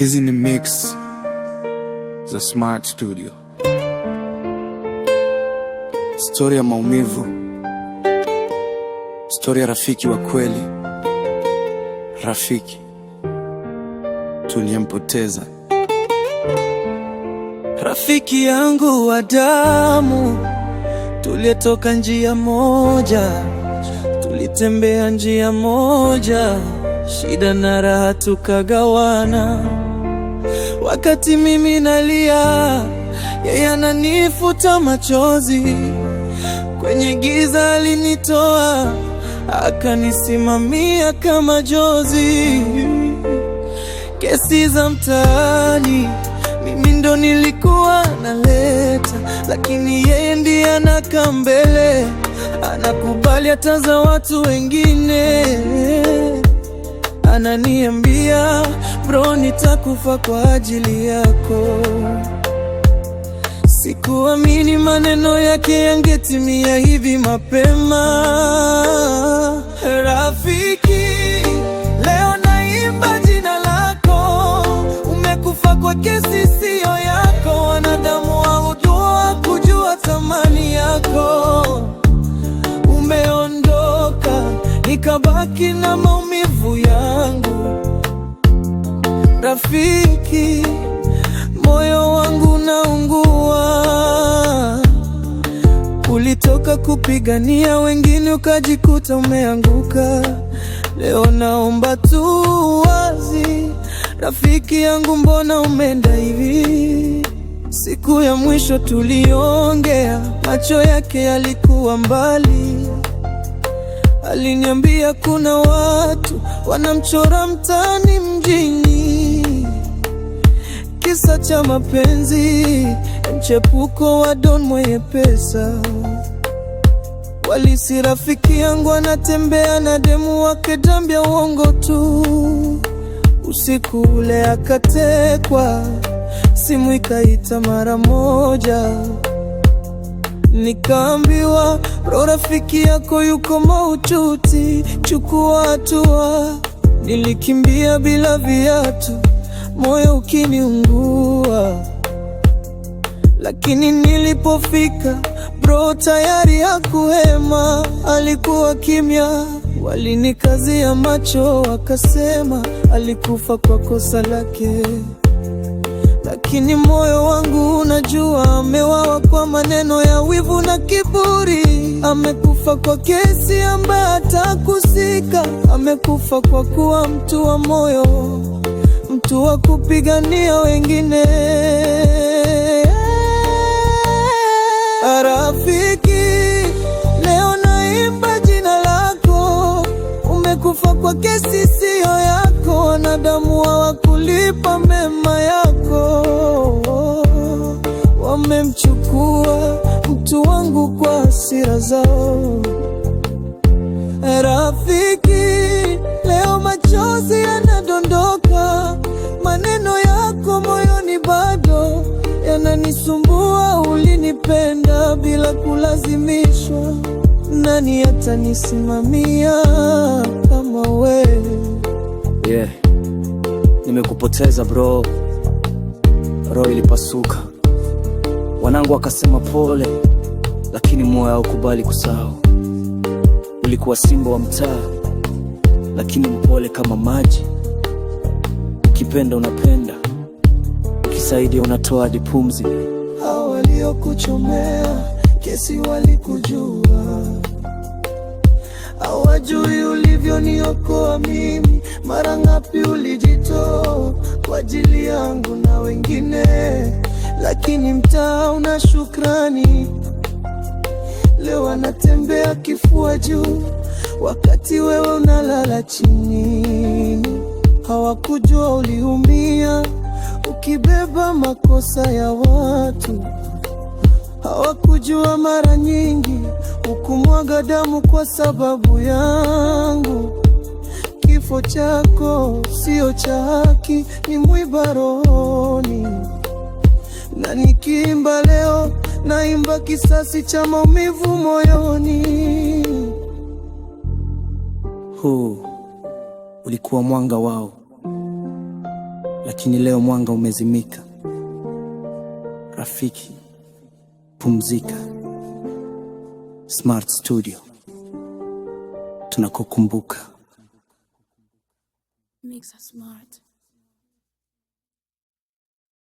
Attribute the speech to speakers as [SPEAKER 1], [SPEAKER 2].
[SPEAKER 1] Hizi ni mix za Smart Studio. Story ya maumivu, story ya rafiki wa kweli, rafiki tuliyempoteza.
[SPEAKER 2] Rafiki yangu wa damu, tulitoka njia moja, tulitembea njia moja, shida na raha tukagawana. Wakati mimi nalia, yeye ananifuta machozi. Kwenye giza alinitoa, akanisimamia kama jozi. Kesi za mtaani mimi ndo nilikuwa naleta, lakini yeye ndiye anakaa mbele, anakubali hata za watu wengine. Ananiambia, bro, nitakufa kwa ajili yako. Sikuamini maneno yake yangetimia hivi mapema. Rafiki, leo naimba jina lako. Umekufa kwa kesi siyo yako. Wanadamu hawajua kujua thamani yako. Umeondoka, nikabaki na maumivu yangu. Rafiki, moyo wangu naungua. Ulitoka kupigania wengine, ukajikuta umeanguka. Leo naomba tu wazi, rafiki yangu, mbona umeenda hivi? Siku ya mwisho tuliongea, macho yake yalikuwa mbali. Aliniambia kuna watu wanamchora mtaani mjini, kisa cha mapenzi, mchepuko wa don mwenye pesa. Walisi rafiki yangu anatembea na demu wake, dambia uongo tu. Usiku ule akatekwa, simu ikaita mara moja. Nikaambiwa, bro, rafiki yako yuko mahututi, chukua hatua. Nilikimbia bila viatu, moyo ukiniungua. Lakini nilipofika, bro, tayari hakuhema, alikuwa kimya. Walinikazia macho, wakasema alikufa kwa kosa lake. Lakini moyo wangu unajua, amewawa kwa maneno ya wivu na kiburi. Amekufa kwa kesi ambaye hatakusika. Amekufa kwa kuwa mtu wa moyo, mtu wa kupigania wengine. Rafiki, leo naimba jina lako. Umekufa kwa kesi siyo yako. Wanadamu hawakulipa mema yako. Wamemchukua mtu wangu kwa hasira zao. Rafiki, leo machozi yanadondoka. Maneno yako moyoni bado yananisumbua. Ulinipenda bila kulazimishwa. Nani atanisimamia kama wewe? Yeah, nimekupoteza bro. Roho ilipasuka. Wanangu wakasema pole, lakini moyo haukubali kusahau. Ulikuwa simba wa mtaa, lakini mpole kama maji. Ukipenda unapenda, ukisaidia unatoa hadi pumzi.
[SPEAKER 3] Hao waliokuchomea kesi walikujua, hawajui ulivyoniokoa mimi. Mara ngapi ulijitoa kwa ajili yangu na wengine, lakini mtaa una shukrani. Leo anatembea kifua juu, wakati wewe unalala chini. Hawakujua uliumia ukibeba makosa ya watu. Hawakujua mara nyingi ukumwaga damu kwa sababu yangu. Kifo chako sio cha haki, ni mwiba rohoni. Na nikiimba leo, naimba kisasi cha maumivu moyoni.
[SPEAKER 2] Huu ulikuwa mwanga wao, lakini leo mwanga umezimika. Rafiki, pumzika. Smart Studio, tunakukumbuka.
[SPEAKER 4] Makes us smart.